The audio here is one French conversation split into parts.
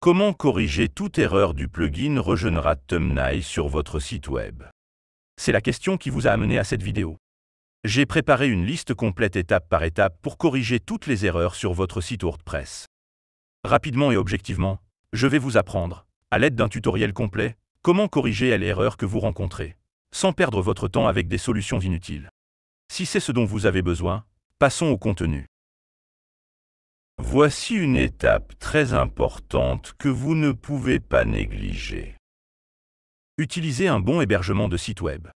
Comment corriger toute erreur du plugin Regenerate Thumbnail sur votre site web? C'est la question qui vous a amené à cette vidéo. J'ai préparé une liste complète étape par étape pour corriger toutes les erreurs sur votre site WordPress. Rapidement et objectivement, je vais vous apprendre, à l'aide d'un tutoriel complet, comment corriger les erreurs que vous rencontrez, sans perdre votre temps avec des solutions inutiles. Si c'est ce dont vous avez besoin, passons au contenu. Voici une étape très importante que vous ne pouvez pas négliger. Utilisez un bon hébergement de site web.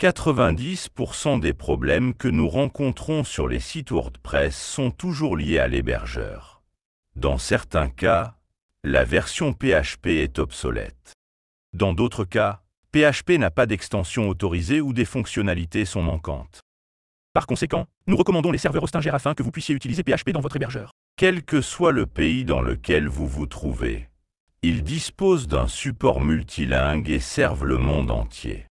90% des problèmes que nous rencontrons sur les sites WordPress sont toujours liés à l'hébergeur. Dans certains cas, la version PHP est obsolète. Dans d'autres cas, PHP n'a pas d'extension autorisée ou des fonctionnalités sont manquantes. Par conséquent, nous recommandons les serveurs Hostinger afin que vous puissiez utiliser PHP dans votre hébergeur. Quel que soit le pays dans lequel vous vous trouvez, ils disposent d'un support multilingue et servent le monde entier.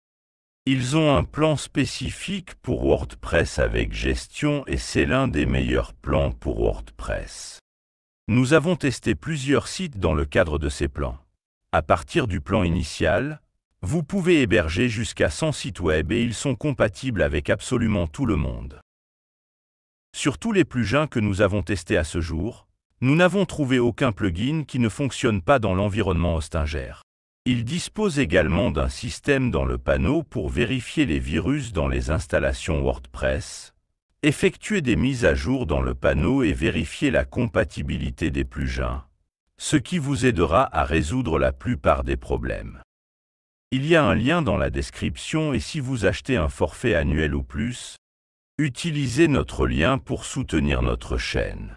Ils ont un plan spécifique pour WordPress avec gestion et c'est l'un des meilleurs plans pour WordPress. Nous avons testé plusieurs sites dans le cadre de ces plans. À partir du plan initial, vous pouvez héberger jusqu'à 100 sites web et ils sont compatibles avec absolument tout le monde. Sur tous les plugins que nous avons testés à ce jour, nous n'avons trouvé aucun plugin qui ne fonctionne pas dans l'environnement Hostinger. Il dispose également d'un système dans le panneau pour vérifier les virus dans les installations WordPress, effectuer des mises à jour dans le panneau et vérifier la compatibilité des plugins, ce qui vous aidera à résoudre la plupart des problèmes. Il y a un lien dans la description et si vous achetez un forfait annuel ou plus, utilisez notre lien pour soutenir notre chaîne.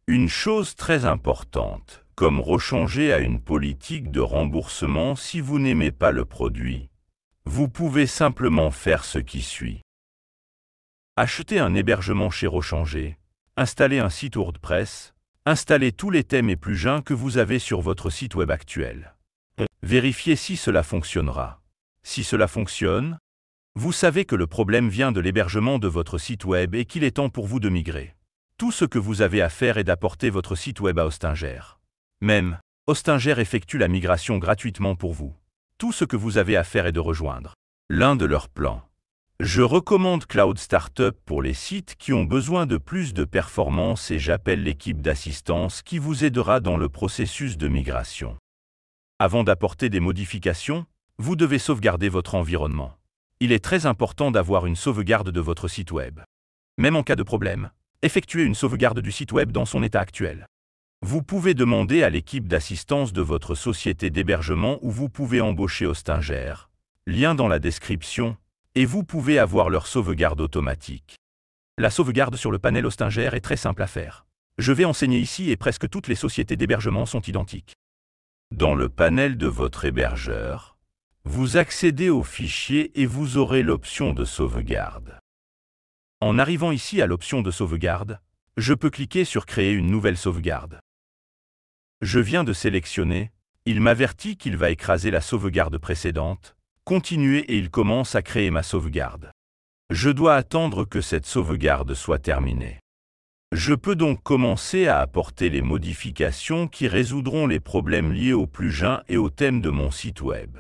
Une chose très importante, comme Rechanger a une politique de remboursement si vous n'aimez pas le produit, vous pouvez simplement faire ce qui suit. Achetez un hébergement chez Rechanger, installez un site WordPress, installez tous les thèmes et plugins que vous avez sur votre site web actuel. Vérifiez si cela fonctionnera. Si cela fonctionne, vous savez que le problème vient de l'hébergement de votre site web et qu'il est temps pour vous de migrer. Tout ce que vous avez à faire est d'apporter votre site web à Hostinger. Même, Hostinger effectue la migration gratuitement pour vous. Tout ce que vous avez à faire est de rejoindre l'un de leurs plans. Je recommande Cloud Startup pour les sites qui ont besoin de plus de performance et j'appelle l'équipe d'assistance qui vous aidera dans le processus de migration. Avant d'apporter des modifications, vous devez sauvegarder votre environnement. Il est très important d'avoir une sauvegarde de votre site web. Même en cas de problème, effectuez une sauvegarde du site web dans son état actuel. Vous pouvez demander à l'équipe d'assistance de votre société d'hébergement ou vous pouvez embaucher Hostinger, lien dans la description, et vous pouvez avoir leur sauvegarde automatique. La sauvegarde sur le panel Hostinger est très simple à faire. Je vais enseigner ici et presque toutes les sociétés d'hébergement sont identiques. Dans le panel de votre hébergeur, vous accédez au fichier et vous aurez l'option de sauvegarde. En arrivant ici à l'option de sauvegarde, je peux cliquer sur Créer une nouvelle sauvegarde. Je viens de sélectionner, il m'avertit qu'il va écraser la sauvegarde précédente, continuer et il commence à créer ma sauvegarde. Je dois attendre que cette sauvegarde soit terminée. Je peux donc commencer à apporter les modifications qui résoudront les problèmes liés au plugin et au thème de mon site web.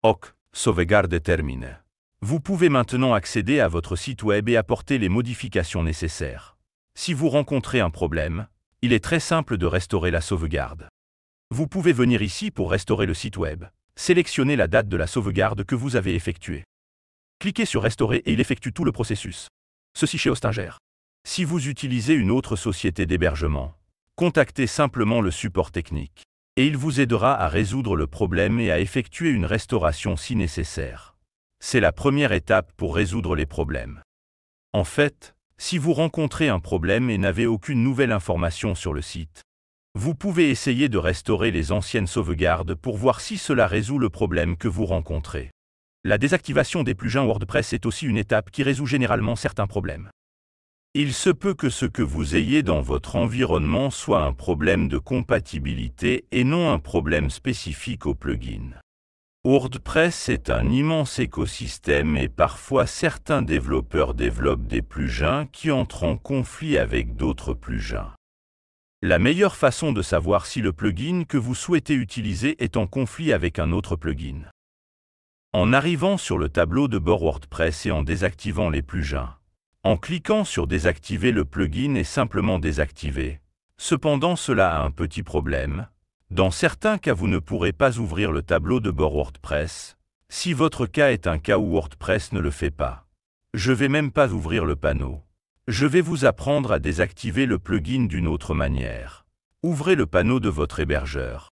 OK, sauvegarde terminée. Vous pouvez maintenant accéder à votre site web et apporter les modifications nécessaires. Si vous rencontrez un problème, il est très simple de restaurer la sauvegarde. Vous pouvez venir ici pour restaurer le site web. Sélectionnez la date de la sauvegarde que vous avez effectuée. Cliquez sur Restaurer et il effectue tout le processus. Ceci chez Hostinger. Si vous utilisez une autre société d'hébergement, contactez simplement le support technique et il vous aidera à résoudre le problème et à effectuer une restauration si nécessaire. C'est la première étape pour résoudre les problèmes. En fait, si vous rencontrez un problème et n'avez aucune nouvelle information sur le site, vous pouvez essayer de restaurer les anciennes sauvegardes pour voir si cela résout le problème que vous rencontrez. La désactivation des plugins WordPress est aussi une étape qui résout généralement certains problèmes. Il se peut que ce que vous ayez dans votre environnement soit un problème de compatibilité et non un problème spécifique au plugin. WordPress est un immense écosystème et parfois certains développeurs développent des plugins qui entrent en conflit avec d'autres plugins. La meilleure façon de savoir si le plugin que vous souhaitez utiliser est en conflit avec un autre plugin. En arrivant sur le tableau de bord WordPress et en désactivant les plugins. En cliquant sur « Désactiver le plugin » et simplement « Désactiver ». Cependant, cela a un petit problème. Dans certains cas, vous ne pourrez pas ouvrir le tableau de bord WordPress, si votre cas est un cas où WordPress ne le fait pas. Je ne vais même pas ouvrir le panneau. Je vais vous apprendre à désactiver le plugin d'une autre manière. Ouvrez le panneau de votre hébergeur.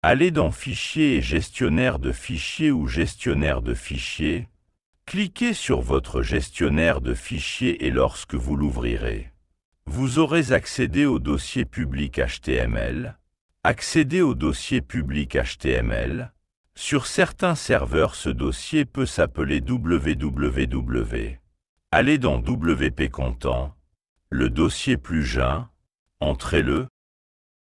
Allez dans Fichier et Gestionnaire de fichiers ou Gestionnaire de fichiers. Cliquez sur votre gestionnaire de fichiers et lorsque vous l'ouvrirez, vous aurez accédé au dossier public HTML. Accédez au dossier public HTML. Sur certains serveurs, ce dossier peut s'appeler www. Allez dans WP Content, le dossier plugin, entrez-le,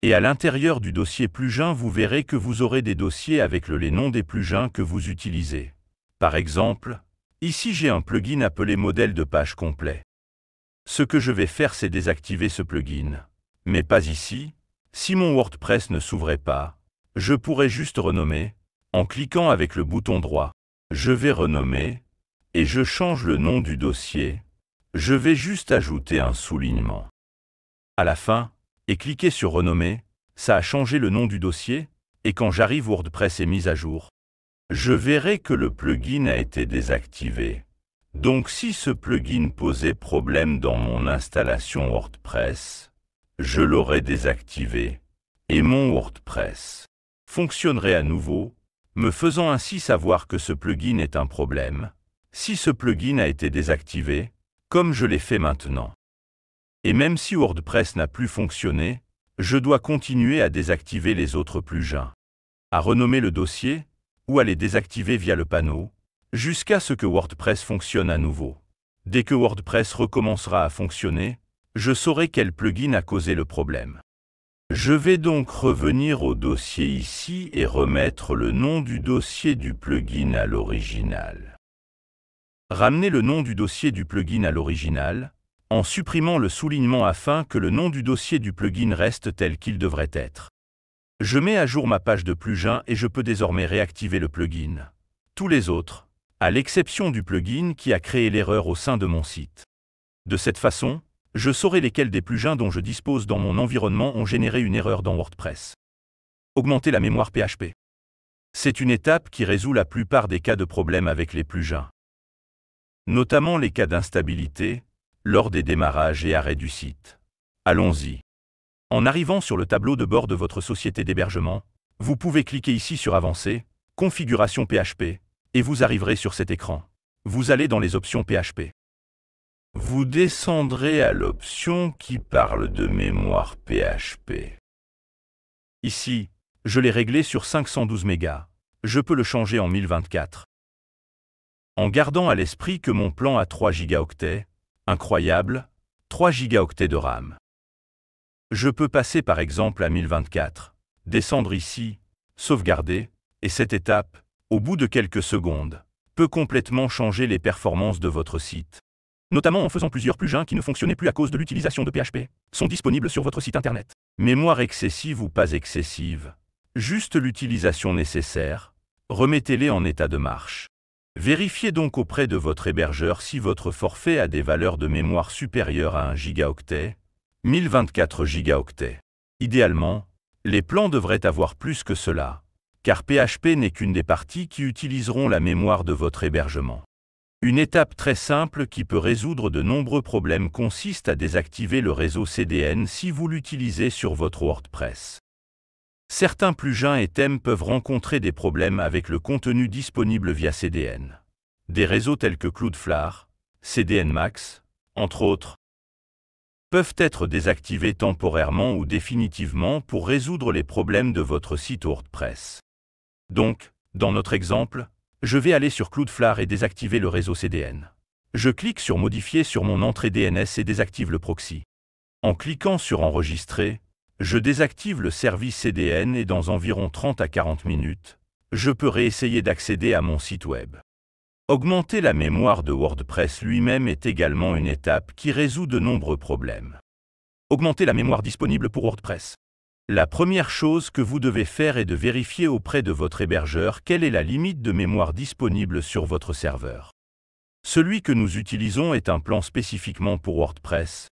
et à l'intérieur du dossier plugin, vous verrez que vous aurez des dossiers avec les noms des plugins que vous utilisez. Par exemple, ici j'ai un plugin appelé modèle de page complet. Ce que je vais faire, c'est désactiver ce plugin. Mais pas ici. Si mon WordPress ne s'ouvrait pas, je pourrais juste renommer, en cliquant avec le bouton droit. Je vais renommer, et je change le nom du dossier. Je vais juste ajouter un soulignement. À la fin, et cliquer sur renommer, ça a changé le nom du dossier, et quand j'arrive, WordPress est mis à jour. Je verrai que le plugin a été désactivé. Donc si ce plugin posait problème dans mon installation WordPress, je l'aurais désactivé, et mon WordPress fonctionnerait à nouveau, me faisant ainsi savoir que ce plugin est un problème, si ce plugin a été désactivé, comme je l'ai fait maintenant. Et même si WordPress n'a plus fonctionné, je dois continuer à désactiver les autres plugins, à renommer le dossier, ou à les désactiver via le panneau, jusqu'à ce que WordPress fonctionne à nouveau. Dès que WordPress recommencera à fonctionner, je saurai quel plugin a causé le problème. Je vais donc revenir au dossier ici et remettre le nom du dossier du plugin à l'original. Ramenez le nom du dossier du plugin à l'original, en supprimant le soulignement afin que le nom du dossier du plugin reste tel qu'il devrait être. Je mets à jour ma page de plugin et je peux désormais réactiver le plugin. Tous les autres, à l'exception du plugin qui a créé l'erreur au sein de mon site. De cette façon, je saurai lesquels des plugins dont je dispose dans mon environnement ont généré une erreur dans WordPress. Augmenter la mémoire PHP. C'est une étape qui résout la plupart des cas de problèmes avec les plugins. Notamment les cas d'instabilité, lors des démarrages et arrêts du site. Allons-y. En arrivant sur le tableau de bord de votre société d'hébergement, vous pouvez cliquer ici sur Avancer, Configuration PHP, et vous arriverez sur cet écran. Vous allez dans les options PHP. Vous descendrez à l'option qui parle de mémoire PHP. Ici, je l'ai réglé sur 512 mégas. Je peux le changer en 1024. En gardant à l'esprit que mon plan a 3 gigaoctets, incroyable, 3 gigaoctets de RAM. Je peux passer par exemple à 1024, descendre ici, sauvegarder, et cette étape, au bout de quelques secondes, peut complètement changer les performances de votre site. Notamment en faisant plusieurs plugins qui ne fonctionnaient plus à cause de l'utilisation de PHP, sont disponibles sur votre site internet. Mémoire excessive ou pas excessive, juste l'utilisation nécessaire, remettez-les en état de marche. Vérifiez donc auprès de votre hébergeur si votre forfait a des valeurs de mémoire supérieures à 1 gigaoctet, 1024 gigaoctets. Idéalement, les plans devraient avoir plus que cela, car PHP n'est qu'une des parties qui utiliseront la mémoire de votre hébergement. Une étape très simple qui peut résoudre de nombreux problèmes consiste à désactiver le réseau CDN si vous l'utilisez sur votre WordPress. Certains plugins et thèmes peuvent rencontrer des problèmes avec le contenu disponible via CDN. Des réseaux tels que Cloudflare, CDN Max, entre autres, peuvent être désactivés temporairement ou définitivement pour résoudre les problèmes de votre site WordPress. Donc, dans notre exemple, je vais aller sur Cloudflare et désactiver le réseau CDN. Je clique sur Modifier sur mon entrée DNS et désactive le proxy. En cliquant sur Enregistrer, je désactive le service CDN et dans environ 30 à 40 minutes, je peux réessayer d'accéder à mon site web. Augmenter la mémoire de WordPress lui-même est également une étape qui résout de nombreux problèmes. Augmenter la mémoire disponible pour WordPress. La première chose que vous devez faire est de vérifier auprès de votre hébergeur quelle est la limite de mémoire disponible sur votre serveur. Celui que nous utilisons est un plan spécifiquement pour WordPress.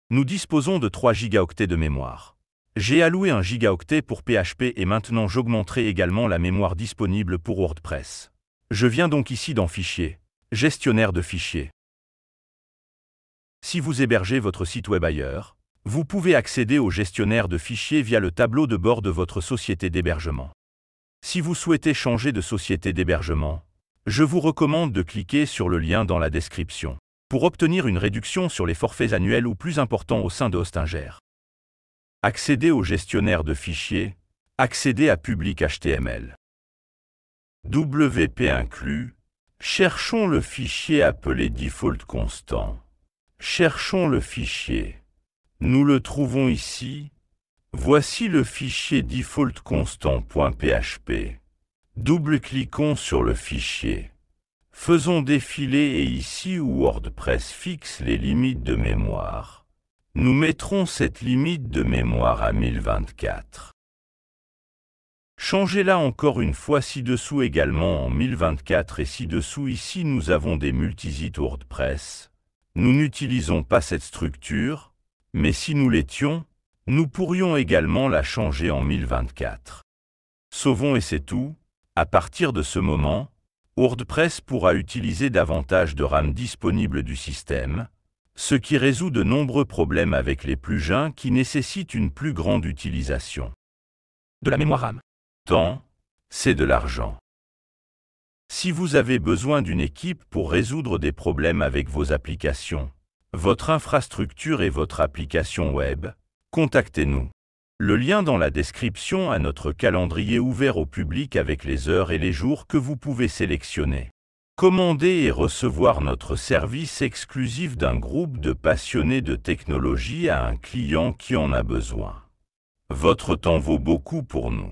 Nous disposons de 3 gigaoctets de mémoire. J'ai alloué 1 gigaoctet pour PHP et maintenant j'augmenterai également la mémoire disponible pour WordPress. Je viens donc ici dans Fichiers, Gestionnaire de fichiers. Si vous hébergez votre site web ailleurs, vous pouvez accéder au gestionnaire de fichiers via le tableau de bord de votre société d'hébergement. Si vous souhaitez changer de société d'hébergement, je vous recommande de cliquer sur le lien dans la description pour obtenir une réduction sur les forfaits annuels ou plus importants au sein de Hostinger. Accéder au gestionnaire de fichiers, accéder à Public HTML. WP inclus, cherchons le fichier appelé default constant. Cherchons le fichier. Nous le trouvons ici. Voici le fichier default constant.php. Double-cliquons sur le fichier. Faisons défiler et ici où WordPress fixe les limites de mémoire, nous mettrons cette limite de mémoire à 1024. Changez-la encore une fois ci-dessous également en 1024 et ci-dessous ici nous avons des multisites WordPress. Nous n'utilisons pas cette structure, mais si nous l'étions, nous pourrions également la changer en 1024. Sauvons et c'est tout. À partir de ce moment, WordPress pourra utiliser davantage de RAM disponible du système, ce qui résout de nombreux problèmes avec les plugins qui nécessitent une plus grande utilisation. De la mémoire RAM. Temps, c'est de l'argent. Si vous avez besoin d'une équipe pour résoudre des problèmes avec vos applications, votre infrastructure et votre application web, contactez-nous. Le lien dans la description a notre calendrier ouvert au public avec les heures et les jours que vous pouvez sélectionner. Commandez et recevoir notre service exclusif d'un groupe de passionnés de technologie à un client qui en a besoin. Votre temps vaut beaucoup pour nous.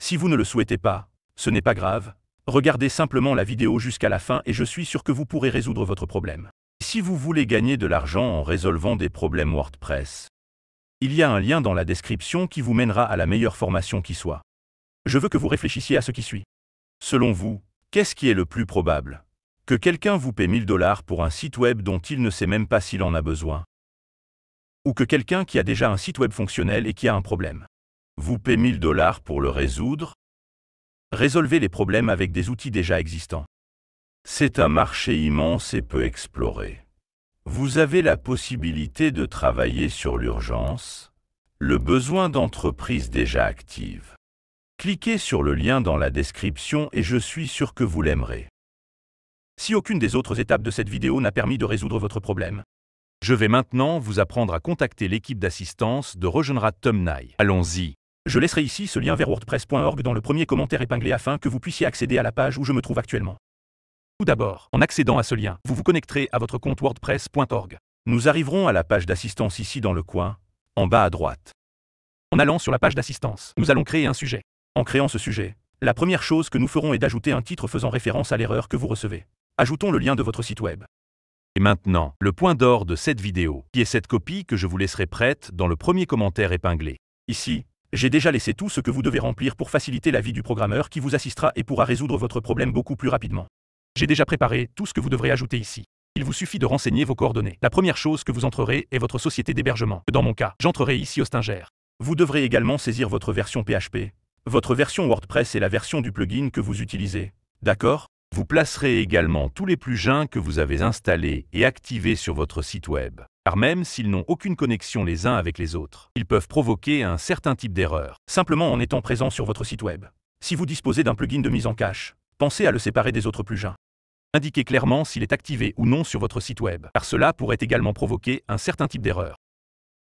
Si vous ne le souhaitez pas, ce n'est pas grave. Regardez simplement la vidéo jusqu'à la fin et je suis sûr que vous pourrez résoudre votre problème. Si vous voulez gagner de l'argent en résolvant des problèmes WordPress, il y a un lien dans la description qui vous mènera à la meilleure formation qui soit. Je veux que vous réfléchissiez à ce qui suit. Selon vous, qu'est-ce qui est le plus probable? Que quelqu'un vous paie 1000 $ pour un site web dont il ne sait même pas s'il en a besoin? Ou que quelqu'un qui a déjà un site web fonctionnel et qui a un problème vous paie 1000 $ pour le résoudre? Résolvez les problèmes avec des outils déjà existants. C'est un marché immense et peu exploré. Vous avez la possibilité de travailler sur l'urgence, le besoin d'entreprises déjà actives. Cliquez sur le lien dans la description et je suis sûr que vous l'aimerez. Si aucune des autres étapes de cette vidéo n'a permis de résoudre votre problème, je vais maintenant vous apprendre à contacter l'équipe d'assistance de Regenerat Thumbnail. Allons-y. Je laisserai ici ce lien vers wordpress.org dans le premier commentaire épinglé afin que vous puissiez accéder à la page où je me trouve actuellement. Tout d'abord, en accédant à ce lien, vous vous connecterez à votre compte wordpress.org. Nous arriverons à la page d'assistance ici dans le coin, en bas à droite. En allant sur la page d'assistance, nous allons créer un sujet. En créant ce sujet, la première chose que nous ferons est d'ajouter un titre faisant référence à l'erreur que vous recevez. Ajoutons le lien de votre site web. Et maintenant, le point d'or de cette vidéo, qui est cette copie que je vous laisserai prête dans le premier commentaire épinglé. Ici, j'ai déjà laissé tout ce que vous devez remplir pour faciliter la vie du programmeur qui vous assistera et pourra résoudre votre problème beaucoup plus rapidement. J'ai déjà préparé tout ce que vous devrez ajouter ici. Il vous suffit de renseigner vos coordonnées. La première chose que vous entrerez est votre société d'hébergement. Dans mon cas, j'entrerai ici Hostinger. Vous devrez également saisir votre version PHP, votre version WordPress et la version du plugin que vous utilisez. D'accord? Vous placerez également tous les plugins que vous avez installés et activés sur votre site web. Car même s'ils n'ont aucune connexion les uns avec les autres, ils peuvent provoquer un certain type d'erreur, simplement en étant présents sur votre site web. Si vous disposez d'un plugin de mise en cache, pensez à le séparer des autres plugins. Indiquez clairement s'il est activé ou non sur votre site web, car cela pourrait également provoquer un certain type d'erreur.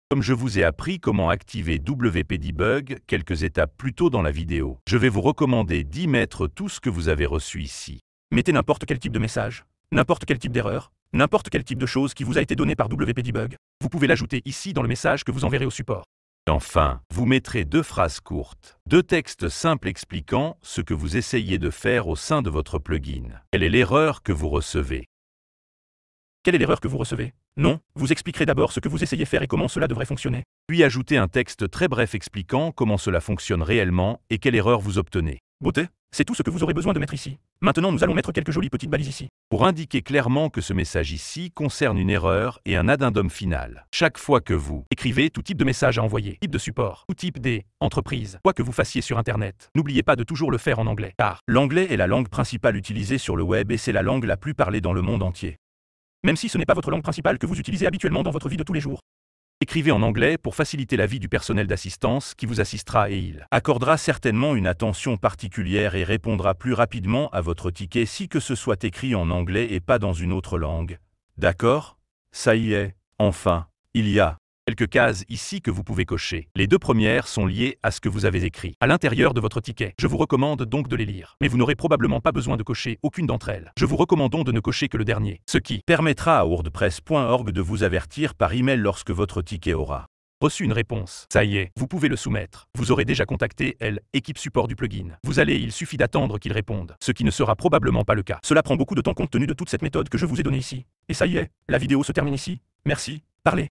Comme je vous ai appris comment activer WP Debug quelques étapes plus tôt dans la vidéo, je vais vous recommander d'y mettre tout ce que vous avez reçu ici. Mettez n'importe quel type de message, n'importe quel type d'erreur, n'importe quel type de chose qui vous a été donné par WP Debug. Vous pouvez l'ajouter ici dans le message que vous enverrez au support. Enfin, vous mettrez 2 phrases courtes, 2 textes simples expliquant ce que vous essayez de faire au sein de votre plugin. Quelle est l'erreur que vous recevez? Quelle est l'erreur que vous recevez? Non, vous expliquerez d'abord ce que vous essayez faire et comment cela devrait fonctionner. Puis ajoutez un texte très bref expliquant comment cela fonctionne réellement et quelle erreur vous obtenez. Beauté, c'est tout ce que vous aurez besoin de mettre ici. Maintenant nous allons mettre quelques jolies petites balises ici. Pour indiquer clairement que ce message ici concerne une erreur et un addendum final. Chaque fois que vous écrivez tout type de message à envoyer, type de support, tout type d'entreprise, quoi que vous fassiez sur Internet, n'oubliez pas de toujours le faire en anglais, car l'anglais est la langue principale utilisée sur le web et c'est la langue la plus parlée dans le monde entier. Même si ce n'est pas votre langue principale que vous utilisez habituellement dans votre vie de tous les jours. Écrivez en anglais pour faciliter la vie du personnel d'assistance qui vous assistera et il accordera certainement une attention particulière et répondra plus rapidement à votre ticket si que ce soit écrit en anglais et pas dans une autre langue. D'accord? Ça y est, enfin, il y a quelques cases ici que vous pouvez cocher. Les deux premières sont liées à ce que vous avez écrit à l'intérieur de votre ticket. Je vous recommande donc de les lire. Mais vous n'aurez probablement pas besoin de cocher aucune d'entre elles. Je vous recommande donc de ne cocher que le dernier. Ce qui permettra à wordpress.org de vous avertir par email lorsque votre ticket aura reçu une réponse. Ça y est, vous pouvez le soumettre. Vous aurez déjà contacté l'équipe support du plugin. Il suffit d'attendre qu'ils répondent. Ce qui ne sera probablement pas le cas. Cela prend beaucoup de temps compte tenu de toute cette méthode que je vous ai donnée ici. Et ça y est, la vidéo se termine ici. Merci. Parlez.